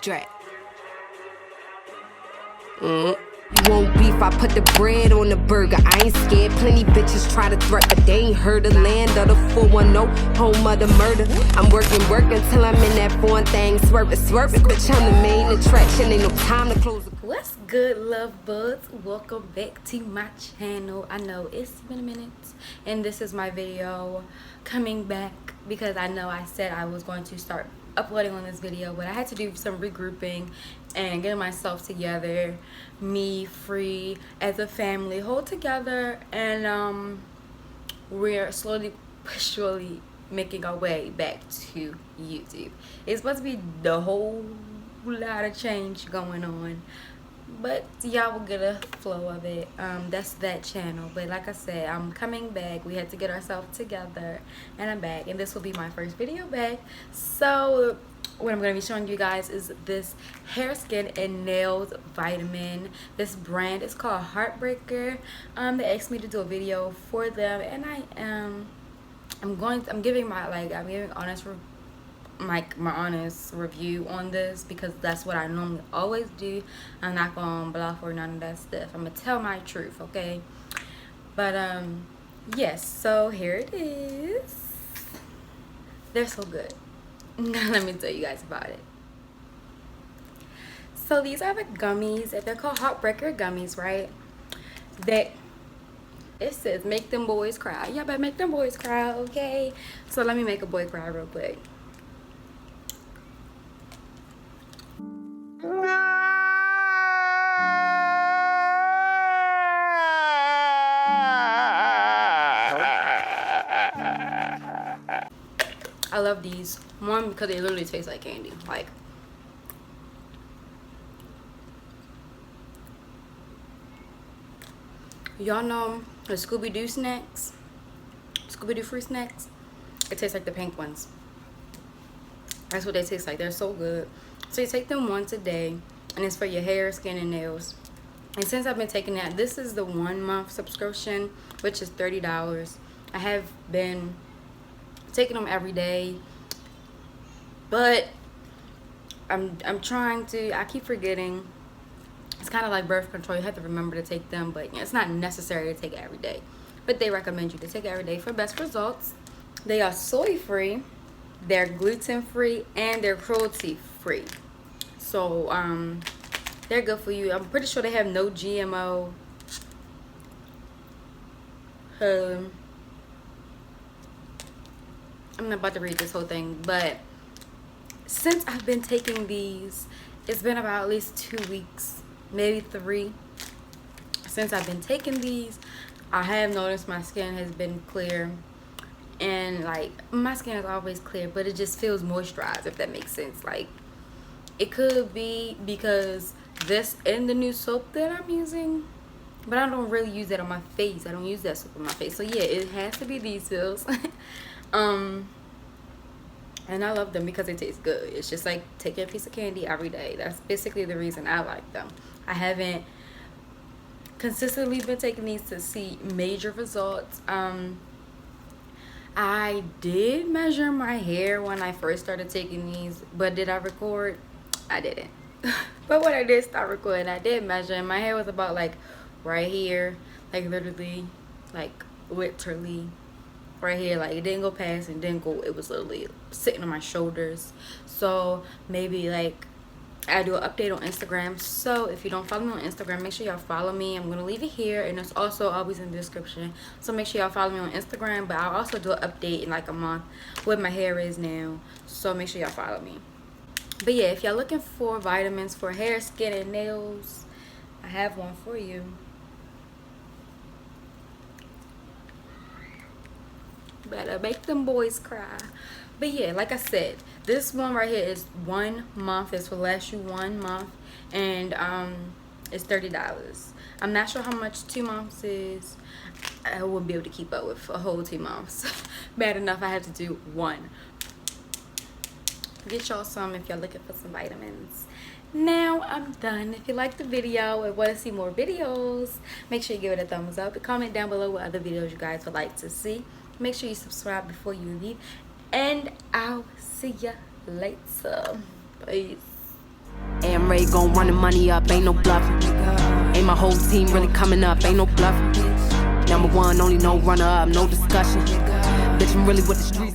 Drag. You want beef, I put the bread on the burger. I ain't scared, plenty bitches try to threat, but they ain't heard the land of the 410, home of the murder. I'm working till I'm in that foreign thing, swerving, bitch, I'm the main attraction, ain't no time to close the... What's good, love buds? Welcome back to my channel. I know it's been a minute, and this is my video coming back because I know I said I was going to start uploading on this video, but I had to do some regrouping and getting myself together, me free as a family, hold together, and we're slowly but surely making our way back to YouTube. It's supposed to be the whole lot of change going on, but y'all will get a flow of it. That's that channel. But like I said, I'm coming back. We had to get ourselves together, and I'm back, and this will be my first video back. So what I'm going to be showing you guys is this hair, skin, and nails vitamin. This brand is called HEARTBREAKER. They asked me to do a video for them, and I'm giving my honest review on this because that's what I normally always do. I'm not gonna bluff or none of that stuff. I'm gonna tell my truth, okay? But yes, so here it is. They're so good. Now let me tell you guys about it. So these are the gummies. They're called HEARTBREAKER gummies, right? It says make them boys cry. Y'all better make them boys cry, okay? So let me make a boy cry real quick. I love these. One, because they literally taste like candy. Like, y'all know the Scooby-Doo snacks? Scooby-Doo fruit snacks? It tastes like the pink ones. That's what they taste like. They're so good. So you take them once a day, and it's for your hair, skin, and nails. And since I've been taking that, this is the 1 month subscription, which is $30. I have been taking them every day, but I'm trying to. I keep forgetting. It's kind of like birth control. You have to remember to take them, but it's not necessary to take it every day. But they recommend you to take it every day for best results. They are soy free, they're gluten free, and they're cruelty free. So they're good for you. I'm pretty sure they have no GMO. I'm not about to read this whole thing, but since I've been taking these, it's been about at least 2 weeks, maybe 3. Since I've been taking these, I have noticed my skin has been clear. And like, my skin is always clear, but it just feels moisturized, if that makes sense. Like, it could be because this and the new soap that I'm using, but I don't really use that on my face. I don't use that soap on my face. So yeah, it has to be these pills. And I love them because they taste good. It's just like taking a piece of candy every day. That's basically the reason I like them. I haven't consistently been taking these to see major results. I did measure my hair when I first started taking these, but did I record? I didn't. But when I did start recording, I did measure, and my hair was about like right here, like literally right here. Like, it didn't go past and didn't go, it was literally sitting on my shoulders. So maybe like I do an update on Instagram. So if you don't follow me on Instagram, make sure y'all follow me. I'm gonna leave it here, and it's also always in the description. So make sure y'all follow me on Instagram, but I'll also do an update in like a month what my hair is now. So make sure y'all follow me. But yeah, if y'all looking for vitamins for hair, skin, and nails, I have one for you. Better make them boys cry. But yeah, like I said, this one right here is 1 month. It's will last you 1 month, and it's $30. I'm not sure how much 2 months is. I wouldn't be able to keep up with a whole 2 months. Bad enough I had to do 1. Get y'all some if y'all looking for some vitamins. Now I'm done. If you liked the video and want to see more videos, make sure you give it a thumbs up and comment down below what other videos you guys would like to see. Make sure you subscribe before you leave, and I'll see ya later. Peace. I'm ready, gon' run the money up, ain't no bluffing. Ain't my whole team really coming up, ain't no bluffing. Number one, only no runner up, no discussion. Bitch, I'm really with the streets.